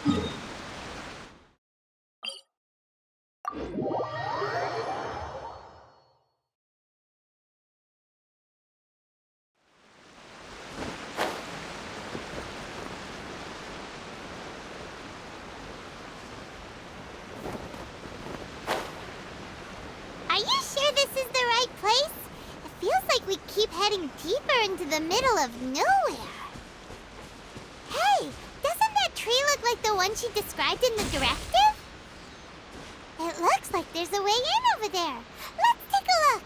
Are you sure this is the right place? It feels like we keep heading deeper into the middle of nowhere. Hey, doesn't that tree look like the one she described in the directive? It looks like there's a way in over there. Let's take a look.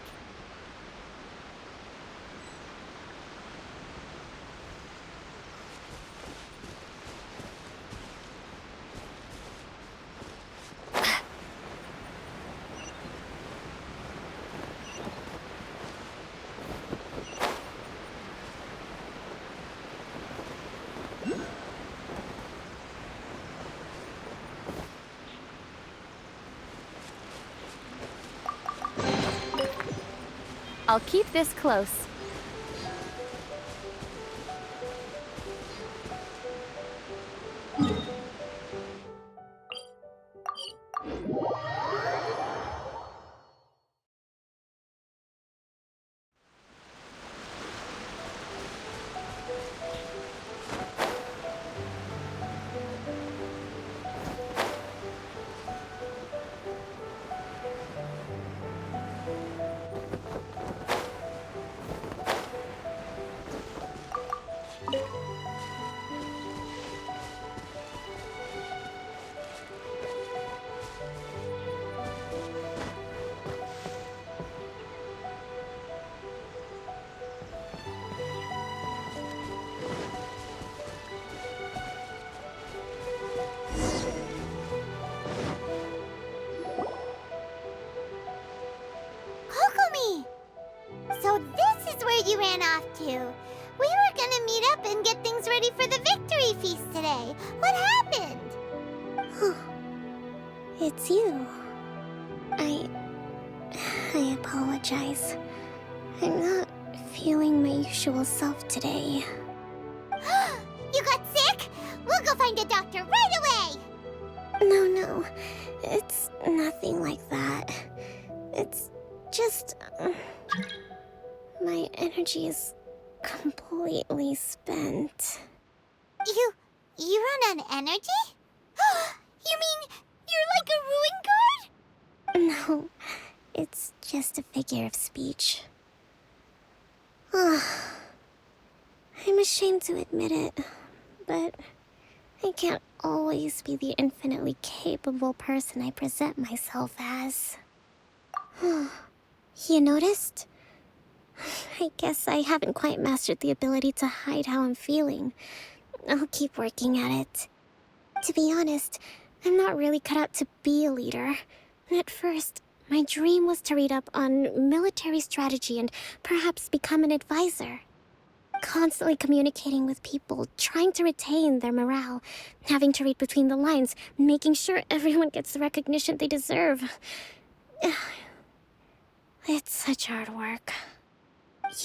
I'll keep this close. Kokomi! So this is where you ran off to. We were gonna meet up and get things ready for the victory feast today. What happened? It's you. I apologize. I'm not feeling my usual self today. You got sick? We'll go find a doctor right away! No. It's nothing like that. It's just... my energy is completely spent. You run on energy? You mean you're like a ruin guard? No, it's just a figure of speech. I'm ashamed to admit it, but I can't always be the infinitely capable person I present myself as. You noticed? I guess I haven't quite mastered the ability to hide how I'm feeling. I'll keep working at it. To be honest, I'm not really cut out to be a leader. At first, my dream was to read up on military strategy and perhaps become an advisor. Constantly communicating with people, trying to retain their morale, having to read between the lines, making sure everyone gets the recognition they deserve. It's such hard work.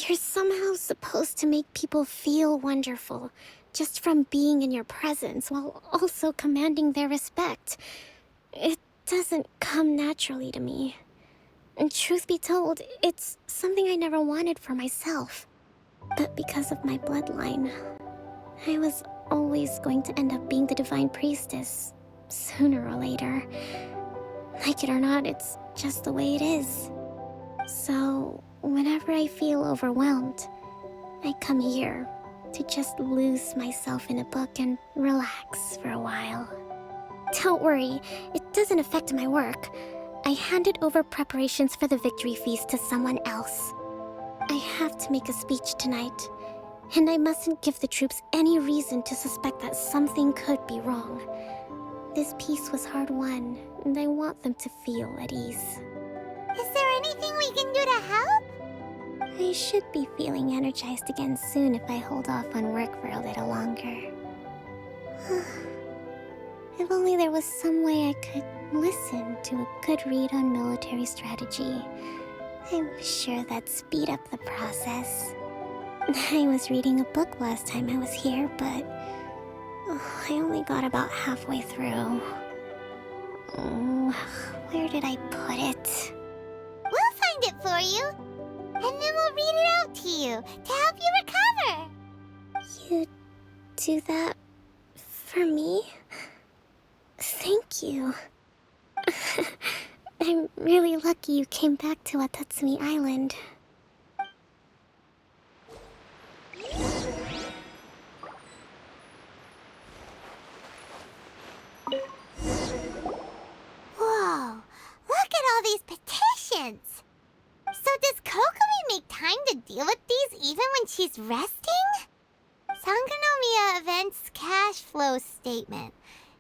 You're somehow supposed to make people feel wonderful, just from being in your presence, while also commanding their respect. It doesn't come naturally to me. And truth be told, it's something I never wanted for myself. But because of my bloodline, I was always going to end up being the divine priestess, sooner or later. Like it or not, it's just the way it is. So, whenever I feel overwhelmed, I come here to just lose myself in a book and relax for a while. Don't worry, it doesn't affect my work. I handed over preparations for the victory feast to someone else. I have to make a speech tonight, and I mustn't give the troops any reason to suspect that something could be wrong. This peace was hard-won, and I want them to feel at ease. Is there anything we can do to help? I should be feeling energized again soon if I hold off on work for a little longer. If only there was some way I could listen to a good read on military strategy. I'm sure that'd speed up the process. I was reading a book last time I was here, but I only got about halfway through. Oh, where did I put it? We'll find it for you, and then we'll read it out to you to help you recover. You do that for me? Thank you. I'm really lucky you came back to Watatsumi Island. Whoa, look at all these petitions. So does Kokomi make time to deal with these even when she's resting? Sangonomiya Events Cash Flow Statement.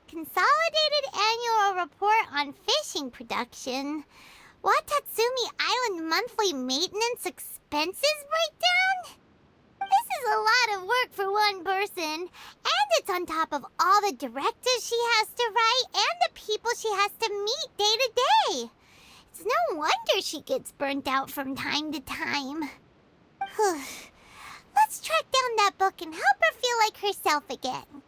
Consolidated Annual Report on Fishing Production. Watatsumi Island Monthly Maintenance Expenses Breakdown? This is a lot of work for one person, and it's on top of all the directives she has to write and the people she has to meet day to day. It's no wonder she gets burnt out from time to time. Let's track down that book and help her feel like herself again.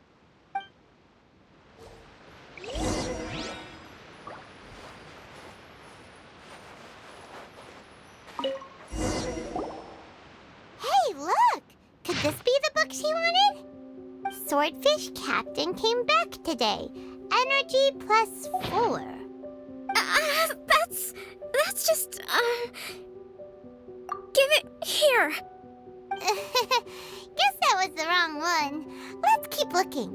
Hey, look! Could this be the book she wanted? Swordfish Captain came back today. Energy +4. That's just, give it here. Guess that was the wrong one. Let's keep looking.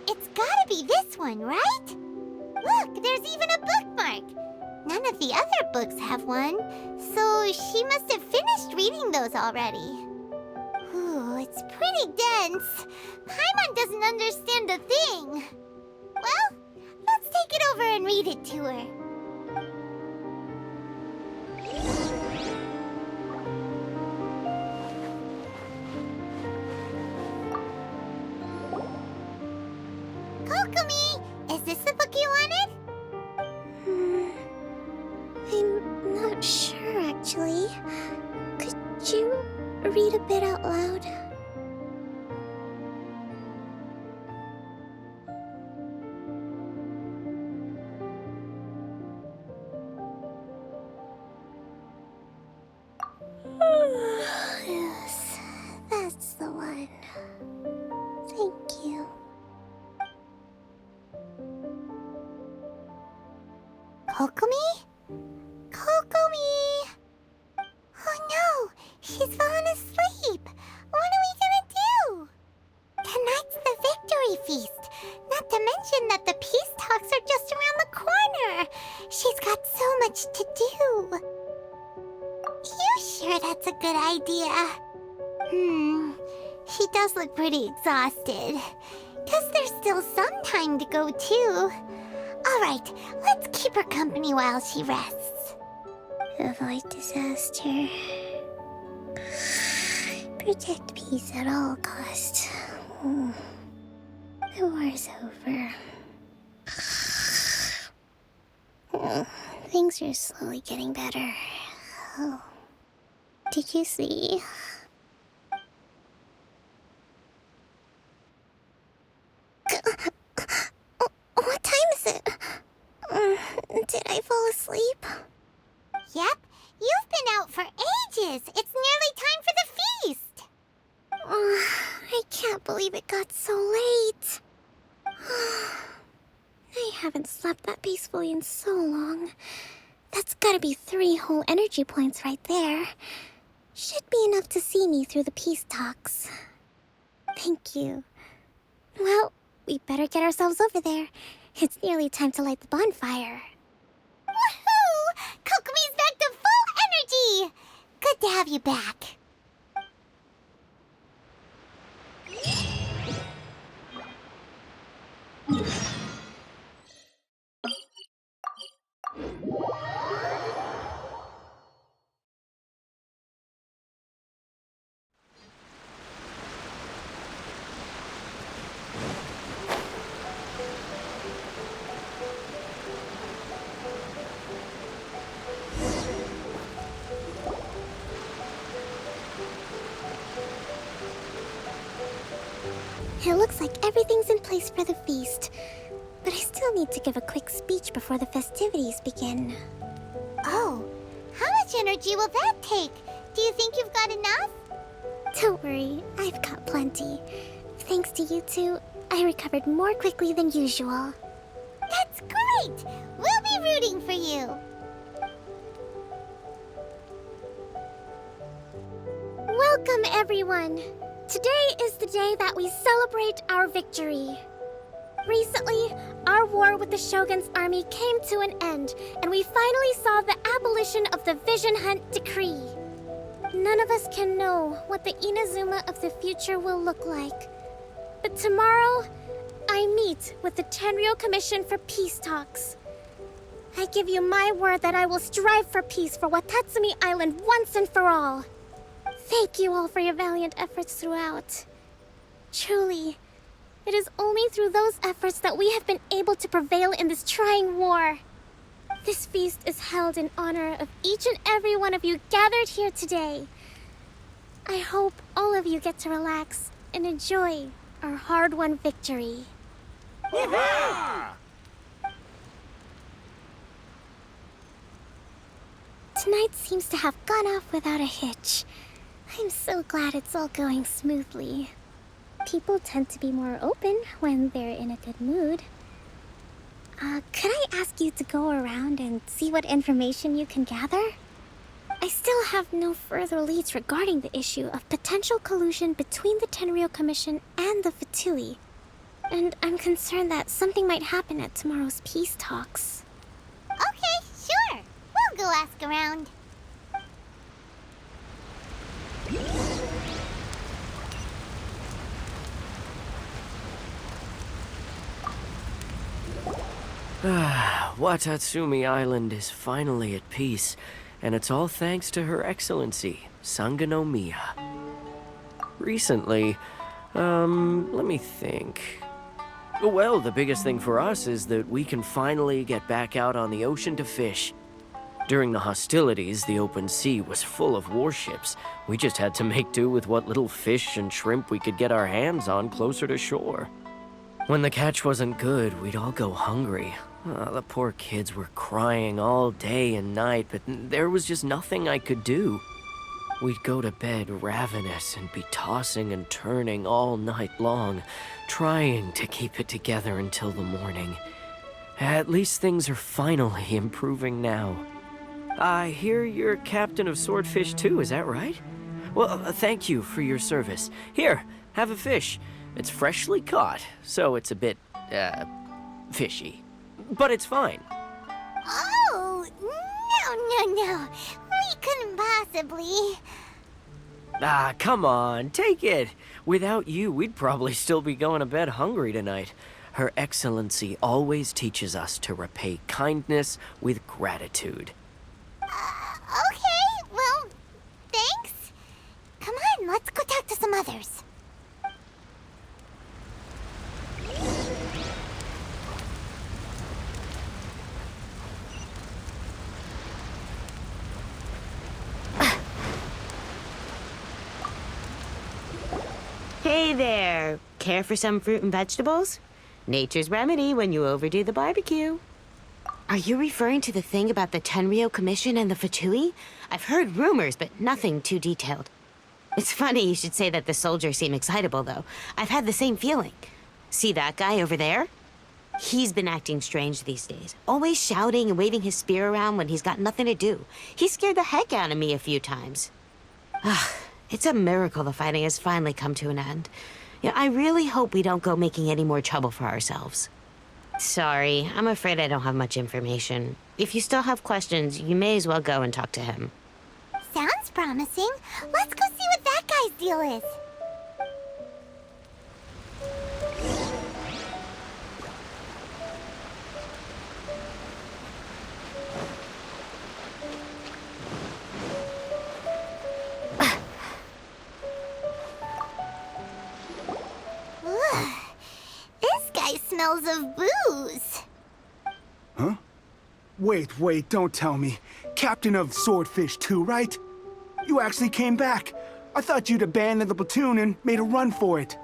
It's gotta be this one, right? Look, there's even a bookmark. None of the other books have one, so she must have finished reading those already. Ooh, it's pretty dense. Paimon doesn't understand a thing. Well, let's take it over and read it to her. Kokomi, is this the book you wanted? I'm not sure, actually. Could you read a bit out loud? Yes, that's the one. Thank you. Kokomi? Kokomi! Oh no, she's fallen asleep. What are we gonna do? Tonight's the victory feast. Not to mention that the peace talks are just around the corner. She's got so much to do. You sure that's a good idea? She does look pretty exhausted. Guess there's still some time to go too. Alright, let's keep her company while she rests. Avoid disaster. Protect peace at all costs. The war's over. Things are slowly getting better. Oh. Did you see? What time is it? Did I fall asleep? Yep, you've been out for ages. It's nearly time for the feast. I can't believe it got so late. I haven't slept that peacefully in so long. That's gotta be 3 whole energy points right there. Should be enough to see me through the peace talks. Thank you. Well, we better get ourselves over there. It's nearly time to light the bonfire. Woohoo! Kokomi's back to full energy! Good to have you back. It looks like everything's in place for the feast. But I still need to give a quick speech before the festivities begin. Oh, how much energy will that take? Do you think you've got enough? Don't worry, I've got plenty. Thanks to you two, I recovered more quickly than usual. That's great! We'll be rooting for you. Welcome, everyone! Today is the day that we celebrate our victory. Recently, our war with the Shogun's army came to an end, and we finally saw the abolition of the Vision Hunt Decree. None of us can know what the Inazuma of the future will look like. But tomorrow, I meet with the Tenryou Commission for Peace Talks. I give you my word that I will strive for peace for Watatsumi Island once and for all. Thank you all for your valiant efforts throughout. Truly, it is only through those efforts that we have been able to prevail in this trying war. This feast is held in honor of each and every one of you gathered here today. I hope all of you get to relax and enjoy our hard-won victory. Tonight seems to have gone off without a hitch. I'm so glad it's all going smoothly. People tend to be more open when they're in a good mood. Could I ask you to go around and see what information you can gather? I still have no further leads regarding the issue of potential collusion between the Tenryou Commission and the Fatui. And I'm concerned that something might happen at tomorrow's peace talks. Okay, sure. We'll go ask around. Watatsumi Island is finally at peace, and it's all thanks to Her Excellency, Sangonomiya. Recently, let me think. Well, the biggest thing for us is that we can finally get back out on the ocean to fish. During the hostilities, the open sea was full of warships. We just had to make do with what little fish and shrimp we could get our hands on closer to shore. When the catch wasn't good, we'd all go hungry. The poor kids were crying all day and night, but there was just nothing I could do. We'd go to bed ravenous and be tossing and turning all night long, trying to keep it together until the morning. At least things are finally improving now. I hear you're captain of Swordfish too, is that right? Well, thank you for your service. Here, have a fish. It's freshly caught, so it's a bit, fishy. But it's fine. Oh, no. We couldn't possibly. Come on, take it. Without you, we'd probably still be going to bed hungry tonight. Her Excellency always teaches us to repay kindness with gratitude. Okay, well, thanks. Come on, let's go talk to some others. Hey there! Care for some fruit and vegetables? Nature's remedy when you overdo the barbecue. Are you referring to the thing about the Tenryou Commission and the Fatui? I've heard rumors, but nothing too detailed. It's funny you should say that the soldiers seem excitable, though. I've had the same feeling. See that guy over there? He's been acting strange these days. Always shouting and waving his spear around when he's got nothing to do. He scared the heck out of me a few times. It's a miracle the fighting has finally come to an end. Yeah, I really hope we don't go making any more trouble for ourselves. Sorry, I'm afraid I don't have much information. If you still have questions, you may as well go and talk to him. Sounds promising. Let's go see what that guy's deal is. This guy smells of booze. Huh? Wait, don't tell me. Captain of Swordfish too, right? You actually came back. I thought you'd abandoned the platoon and made a run for it.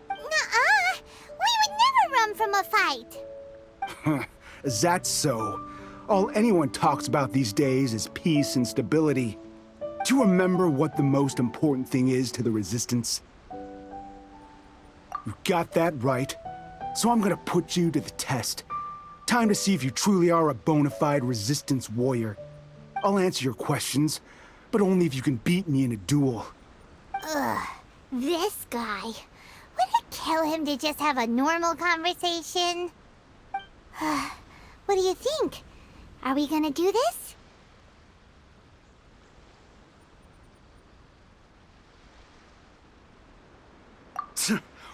Nuh-uh. a fight. Is that so? All anyone talks about these days is peace and stability. Do you remember what the most important thing is to the Resistance? You got that right. So I'm gonna put you to the test. Time to see if you truly are a bona fide Resistance warrior. I'll answer your questions, but only if you can beat me in a duel. Ugh, this guy. Would it kill him to just have a normal conversation? What do you think? Are we gonna do this?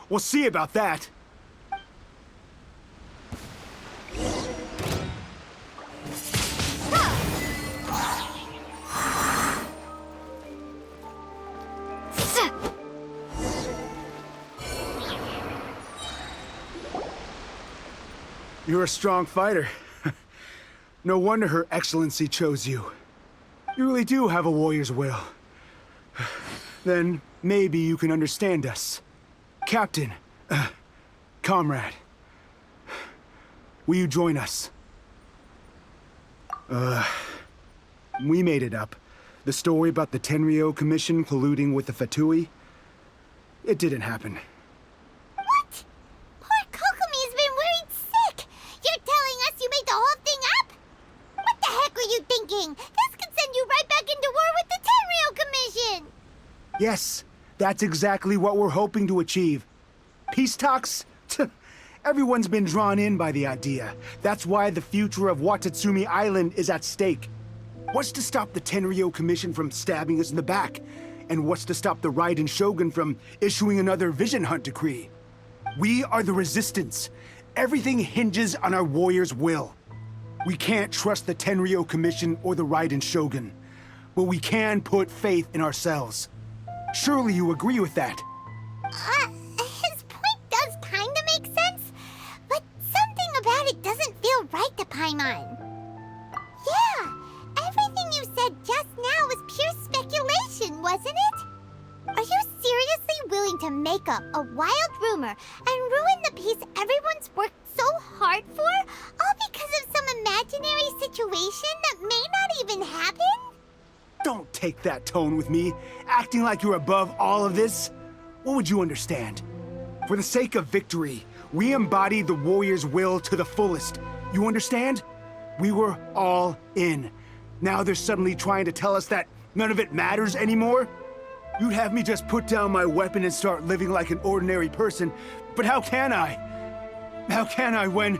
We'll see about that. You're a strong fighter. No wonder Her Excellency chose you. You really do have a warrior's will. Then maybe you can understand us. Captain, comrade, will you join us? We made it up. The story about the Tenryou Commission colluding with the Fatui, it didn't happen. What? Poor Kokomi's been worried sick. You're telling us you made the whole thing up? What the heck were you thinking? This could send you right back into war with the Tenryou Commission. Yes, that's exactly what we're hoping to achieve. Peace talks? Everyone's been drawn in by the idea. That's why the future of Watatsumi Island is at stake. What's to stop the Tenryou Commission from stabbing us in the back? And what's to stop the Raiden Shogun from issuing another Vision Hunt decree? We are the Resistance. Everything hinges on our warrior's will. We can't trust the Tenryou Commission or the Raiden Shogun, but we can put faith in ourselves. Surely you agree with that? His point does kinda make sense, but something about it doesn't feel right to Paimon. Yeah, everything you said just now was pure speculation, wasn't it? Are you seriously willing to make up a wild rumor and ruin the peace everyone's worked so hard for, all because of some imaginary situation that may not even happen? Don't take that tone with me, acting like you're above all of this. What would you understand? For the sake of victory, we embodied the warrior's will to the fullest. You understand? We were all in. Now they're suddenly trying to tell us that none of it matters anymore? You'd have me just put down my weapon and start living like an ordinary person, but how can I? How can I when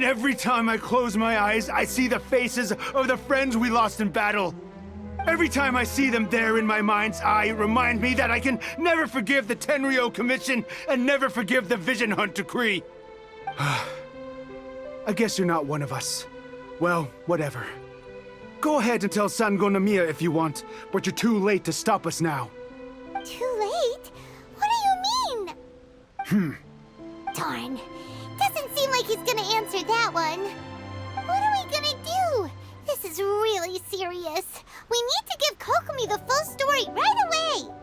every time I close my eyes, I see the faces of the friends we lost in battle? Every time I see them there in my mind's eye, it reminds me that I can never forgive the Tenryou Commission and never forgive the Vision Hunt decree. I guess you're not one of us. Well, whatever. Go ahead and tell Sangonomiya if you want, but you're too late to stop us now. Too late? What do you mean? Darn. Doesn't seem like he's gonna answer that one. What are we gonna do? This is really serious. We need to give Kokomi the full story right away.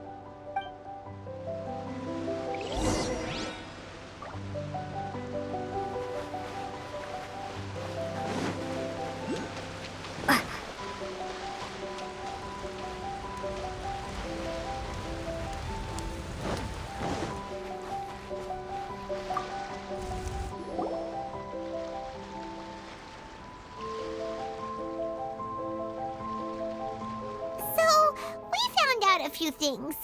A few things.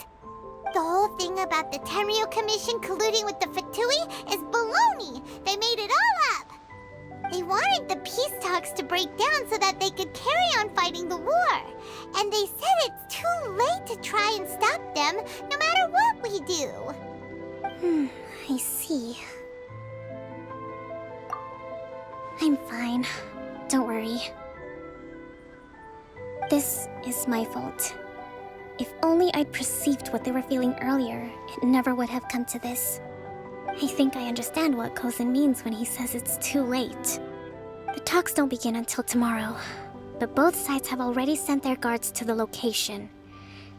The whole thing about the Tenryou Commission colluding with the Fatui is baloney. They made it all up. They wanted the peace talks to break down so that they could carry on fighting the war. And they said it's too late to try and stop them, no matter what we do. I see. I'm fine. Don't worry. This is my fault. If only I'd perceived what they were feeling earlier, it never would have come to this. I think I understand what Kozen means when he says it's too late. The talks don't begin until tomorrow, but both sides have already sent their guards to the location.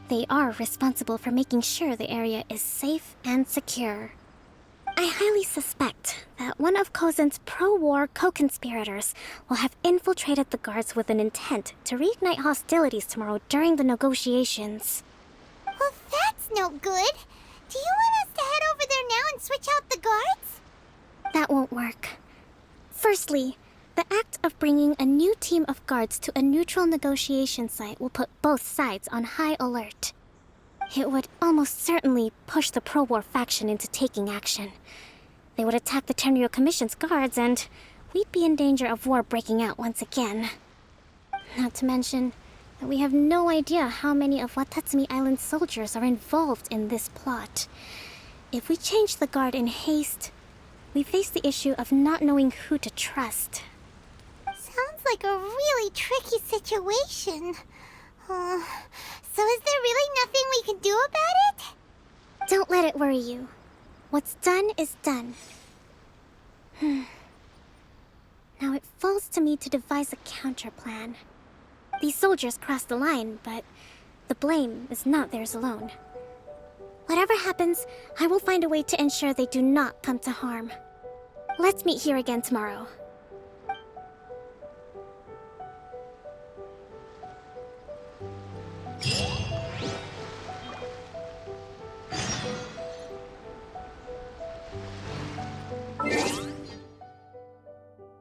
They are responsible for making sure the area is safe and secure. I highly suspect that one of Kozen's pro-war co-conspirators will have infiltrated the guards with an intent to reignite hostilities tomorrow during the negotiations. Well, that's no good. Do you want us to head over there now and switch out the guards? That won't work. Firstly, the act of bringing a new team of guards to a neutral negotiation site will put both sides on high alert. It would almost certainly push the pro-war faction into taking action. They would attack the Tenryo Commission's guards, and we'd be in danger of war breaking out once again. Not to mention that we have no idea how many of Watatsumi Island's soldiers are involved in this plot. If we change the guard in haste, we face the issue of not knowing who to trust. Sounds like a really tricky situation. So is there really nothing we can do about it? Don't let it worry you. What's done is done. Now it falls to me to devise a counterplan. These soldiers crossed the line, but the blame is not theirs alone. Whatever happens, I will find a way to ensure they do not come to harm. Let's meet here again tomorrow.